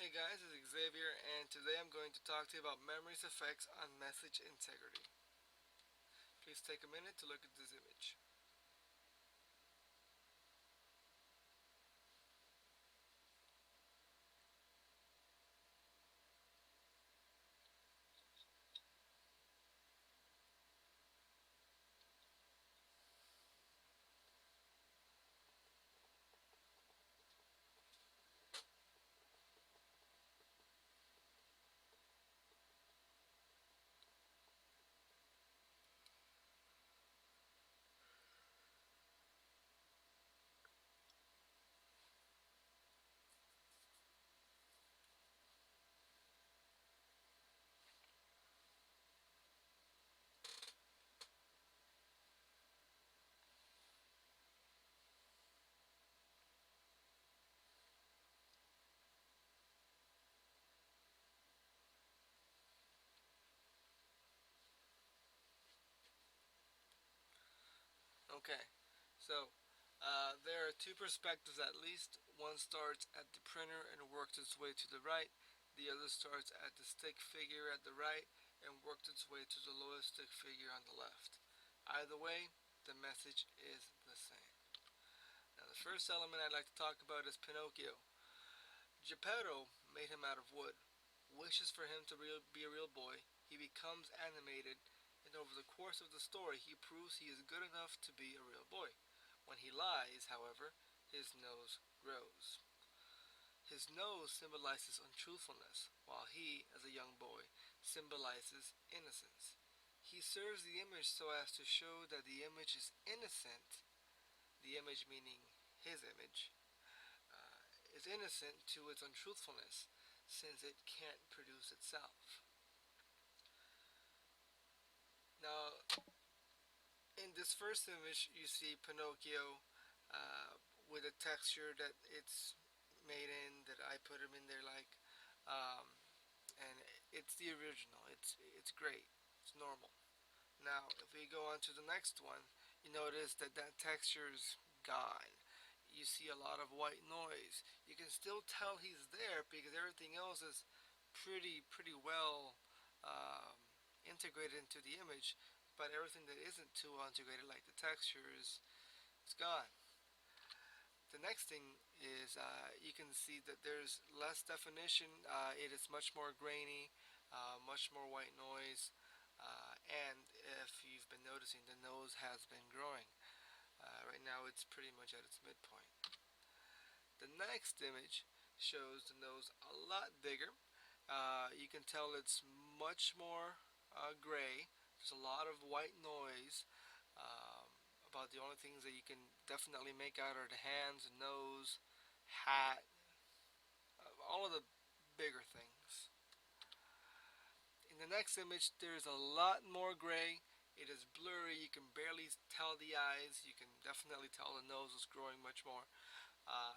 Hey guys, this is Xavier, and today I'm going to talk to you about memory's effects on message integrity. Please take a minute to look at this image. Okay, so there are two perspectives at least. One starts at the printer and works its way to the right. The other starts at the stick figure at the right and works its way to the lowest stick figure on the left. Either way, the message is the same. Now, the first element I'd like to talk about is Pinocchio. Geppetto made him out of wood, wishes for him to be a real boy. He becomes animated, and over the course of the story, he proves he is good enough to be a real boy. When he lies, however, his nose grows. His nose symbolizes untruthfulness, while he, as a young boy, symbolizes innocence. He serves the image so as to show that the image is innocent, the image meaning his image, is innocent to its untruthfulness, since it can't produce itself. Now, in this first image, you see Pinocchio uh, with a texture that it's made in, that I put him in there like, um, and it's the original. It's great. It's normal. Now, if we go on to the next one, you notice that that texture is gone. You see a lot of white noise. You can still tell he's there because everything else is pretty well um, integrated into the image, but everything that isn't too well integrated, like the textures, is gone. The next thing is you can see that there's less definition. It is much more grainy, much more white noise, and if you've been noticing, the nose has been growing. Right now it's pretty much at its midpoint. The next image shows the nose a lot bigger. You can tell it's much more gray. There's a lot of white noise. Um, about the only things that you can definitely make out are the hands, nose, hat, all of the bigger things. In the next image, there's a lot more gray. It is blurry. You can barely tell the eyes. You can definitely tell the nose is growing much more,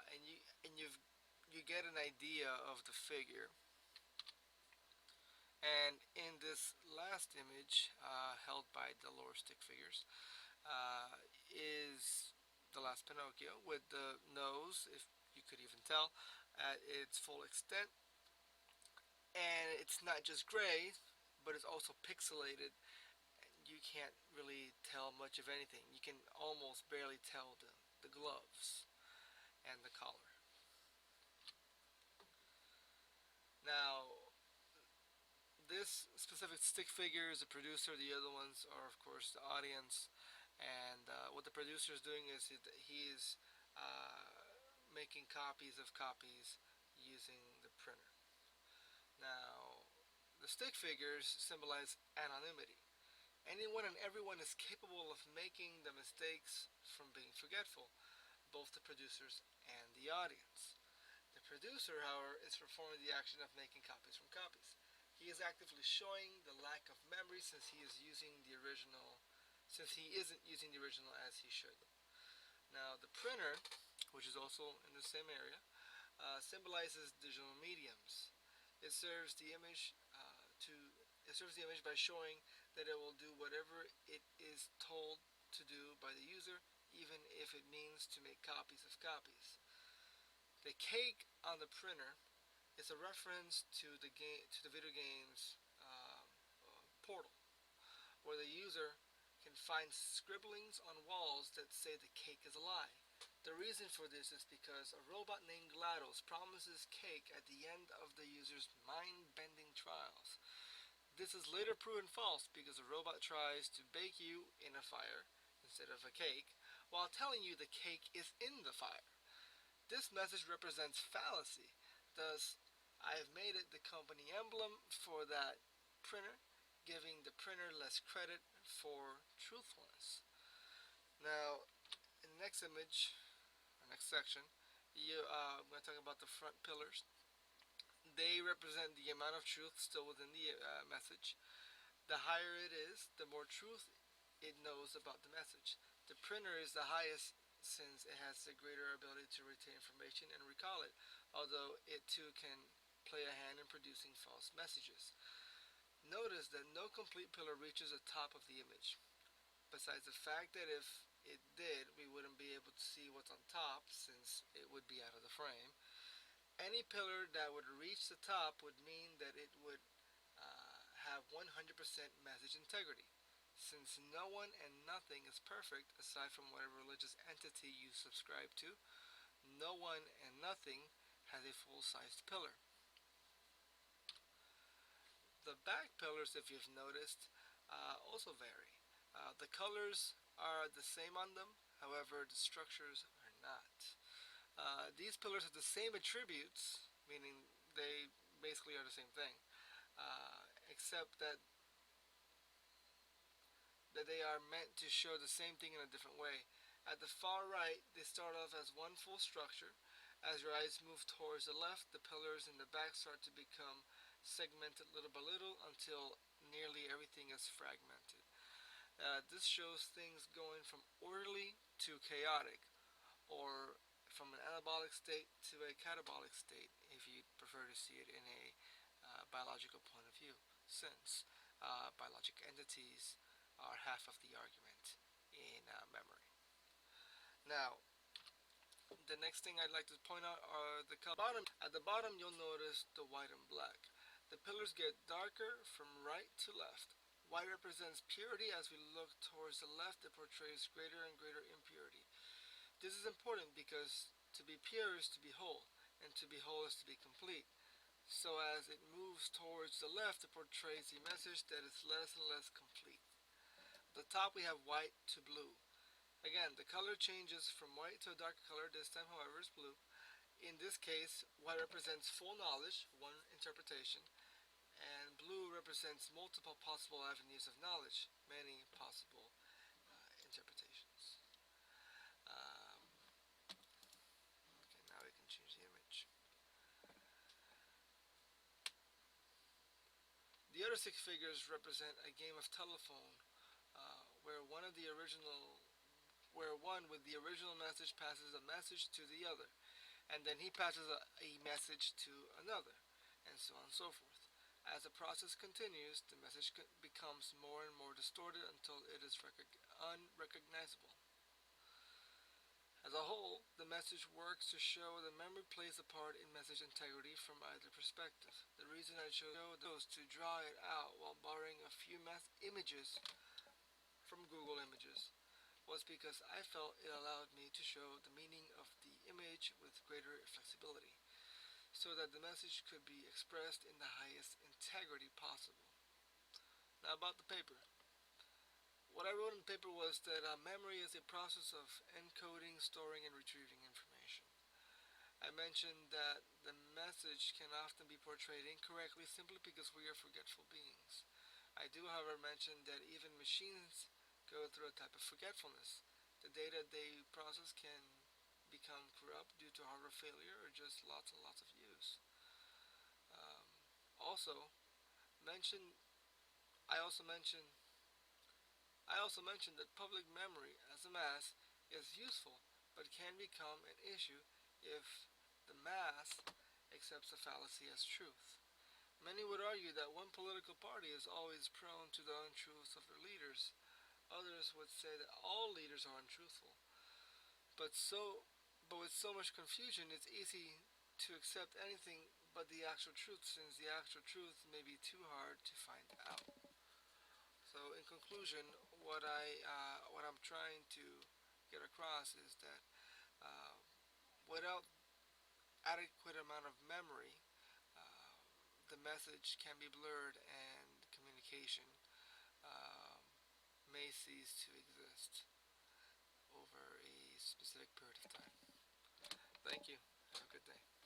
and you get an idea of the figure. And in this last image, held by the lower stick figures, is the last Pinocchio with the nose, if you could even tell, at its full extent. And it's not just gray, but it's also pixelated. You can't really tell much of anything. You can almost barely tell the gloves and the collar. Now, this specific stick figure is the producer. The other ones are, of course, the audience. And what the producer is doing is he is making copies of copies using the printer. Now, the stick figures symbolize anonymity. Anyone and everyone is capable of making the mistakes from being forgetful, both the producers and the audience. The producer, however, is performing the action of making copies from copies. He is actively showing the lack of memory since he isn't using the original as he should. Now, the printer, which is also in the same area, symbolizes digital mediums. It serves the image by showing that it will do whatever it is told to do by the user, even if it means to make copies of copies. The cake on the printer is a reference to the video game's Portal, where the user can find scribblings on walls that say the cake is a lie. The reason for this is because a robot named GLaDOS promises cake at the end of the user's mind-bending trials. This is later proven false because the robot tries to bake you in a fire instead of a cake while telling you the cake is in the fire. This message represents fallacy. Thus, I have made it the company emblem for that printer, giving the printer less credit for truthfulness. Now, in the next image, or next section, I'm going to talk about the front pillars. They represent the amount of truth still within the message. The higher it is, the more truth it knows about the message. The printer is the highest since it has a greater ability to retain information and recall it, although it too can play a hand in producing false messages. Notice that no complete pillar reaches the top of the image. Besides the fact that if it did, we wouldn't be able to see what's on top since it would be out of the frame. Any pillar that would reach the top would mean that it would have 100% message integrity. Since no one and nothing is perfect aside from whatever religious entity you subscribe to, no one and nothing has a full-sized pillar. The back pillars, if you've noticed, also vary. The colors are the same on them, however, the structures are not. These pillars have the same attributes, meaning they basically are the same thing, except that they are meant to show the same thing in a different way. At the far right, they start off as one full structure. As your eyes move towards the left, the pillars in the back start to become segmented little by little until nearly everything is fragmented. This shows things going from orderly to chaotic, or from an anabolic state to a catabolic state, if you prefer to see it in a biological point of view, since biologic entities are half of the argument in memory. Now, the next thing I'd like to point out are the color. At the bottom, you'll notice the white and black. The pillars get darker from right to left. White represents purity. As we look towards the left, it portrays greater and greater impurity. This is important because to be pure is to be whole, and to be whole is to be complete. So as it moves towards the left, it portrays a message that is less and less complete. At the top, we have white to blue. Again, the color changes from white to a darker color. This time, however, is blue. In this case, white represents full knowledge, one interpretation, and blue represents multiple possible avenues of knowledge, many possible interpretations. Okay, now we can change the image. The other six figures represent a game of telephone, where one with the original message passes a message to the other, and then he passes a message to another, and so on and so forth. As the process continues, the message becomes more and more distorted until it is unrecognizable. As a whole, the message works to show that memory plays a part in message integrity from either perspective. The reason I chose those to draw it out while borrowing a few images from Google Images was because I felt it allowed me to show the meaning of the image with greater flexibility, so that the message could be expressed in the highest integrity possible. Now about the paper. What I wrote in the paper was that memory is a process of encoding, storing, and retrieving information. I mentioned that the message can often be portrayed incorrectly simply because we are forgetful beings. I do, however, mention that even machines go through a type of forgetfulness. The data they process can become corrupt due to hardware failure or just lots and lots of use. Um, also, mention I also mentioned that public memory as a mass is useful, but can become an issue if the mass accepts a fallacy as truth. Many would argue that one political party is always prone to the untruths of their leaders. Others would say that all leaders are untruthful. But with so much confusion, it's easy to accept anything but the actual truth, since the actual truth may be too hard to find out. So, in conclusion, what I'm trying to get across is that uh, without adequate amount of memory, uh, the message can be blurred and communication um, may cease to exist over a specific period of time. Thank you. Have a good day.